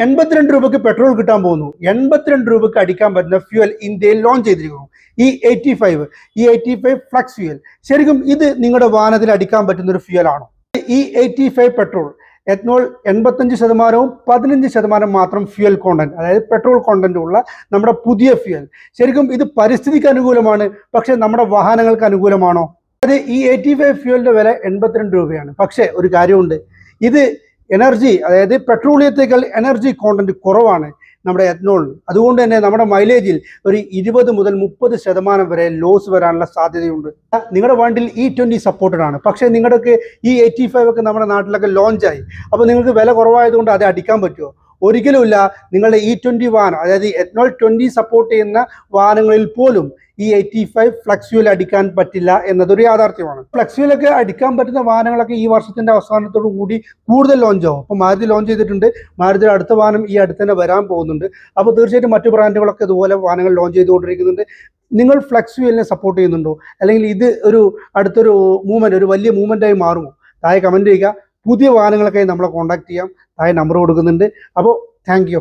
82 രൂപയ്ക്ക് പെട്രോൾ കിട്ടാൻ പോകുന്നു. 82 രൂപയ്ക്ക് അടിക്കാൻ പറ്റുന്ന ഫ്യൂൽ ഇന്ത്യയിൽ ലോഞ്ച് ചെയ്തിരിക്കുന്നു. ഈ 85 ഫ്ലക്സ് ഫ്യൂൽ ശരിക്കും ഇത് നിങ്ങളുടെ വാഹനത്തിൽ അടിക്കാൻ പറ്റുന്ന ഒരു ഫ്യൂൽ ആണോ? ഈ 85 പെട്രോൾ എഥനോൾ 85%, 15% മാത്രം ഫ്യൂൽ കോണ്ടന്റ്, അതായത് പെട്രോൾ കോണ്ടന്റ് ഉള്ള നമ്മുടെ പുതിയ ഫ്യൂൽ. ശരിക്കും ഇത് പരിസ്ഥിതിക്ക് അനുകൂലമാണ്, പക്ഷെ നമ്മുടെ വാഹനങ്ങൾക്ക് അനുകൂലമാണോ? അത് ഈ 85 ഫ്യൂലിന്റെ വില 82 രൂപയാണ്. പക്ഷെ ഒരു കാര്യമുണ്ട്, ഇത് എനർജി, അതായത് പെട്രോളിയത്തേക്കാൾ എനർജി കോണ്ടന്റ് കുറവാണ് നമ്മുടെ എഥനോളിന്. അതുകൊണ്ട് തന്നെ നമ്മുടെ മൈലേജിൽ ഒരു 20 മുതൽ 30% വരെ ലോസ് വരാനുള്ള സാധ്യതയുണ്ട്. നിങ്ങളുടെ വണ്ടിയിൽ E20 സപ്പോർട്ടഡ് ആണ്, പക്ഷേ നിങ്ങളുടെയൊക്കെ ഈ 85 ഒക്കെ നമ്മുടെ നാട്ടിലൊക്കെ ലോഞ്ചായി. അപ്പോൾ നിങ്ങൾക്ക് വില കുറവായതുകൊണ്ട് അത് അടിക്കാൻ പറ്റുമോ? ഒരിക്കലുമില്ല. നിങ്ങളുടെ E20 വാഹനം, അതായത് എഥനോൾ 20 സപ്പോർട്ട് ചെയ്യുന്ന വാഹനങ്ങളിൽ പോലും ഈ 85 ഫ്ലക്സ് ഫ്യൂൽ അടിക്കാൻ പറ്റില്ല എന്നതൊരു യാഥാർത്ഥ്യമാണ്. ഫ്ലക്സ് ഫ്യൂലൊക്കെ അടിക്കാൻ പറ്റുന്ന വാഹനങ്ങളൊക്കെ ഈ വർഷത്തിന്റെ അവസാനത്തോടു കൂടി കൂടുതൽ ലോഞ്ച് ആവും. അപ്പോൾ മാരുതി ലോഞ്ച് ചെയ്തിട്ടുണ്ട്. മാരുതിയുടെ അടുത്ത വാഹനം ഈ അടുത്ത് തന്നെ വരാൻ പോകുന്നുണ്ട്. അപ്പോൾ തീർച്ചയായിട്ടും മറ്റു ബ്രാൻഡുകളൊക്കെ ഇതുപോലെ വാഹനങ്ങൾ ലോഞ്ച് ചെയ്തുകൊണ്ടിരിക്കുന്നുണ്ട്. നിങ്ങൾ ഫ്ലക്സ് ഫ്യൂലിനെ സപ്പോർട്ട് ചെയ്യുന്നുണ്ടോ? അല്ലെങ്കിൽ ഇത് ഒരു അടുത്തൊരു മൂവ്മെന്റ്, ഒരു വലിയ മൂവ്മെന്റായി മാറുമോ? താഴെ കമന്റ് ചെയ്യുക. പുതിയ വാഹനങ്ങളൊക്കെ നമ്മളെ കോൺടാക്ട് ചെയ്യാം. താഴെ നമ്പർ കൊടുക്കുന്നുണ്ട്. അപ്പോൾ താങ്ക് യു.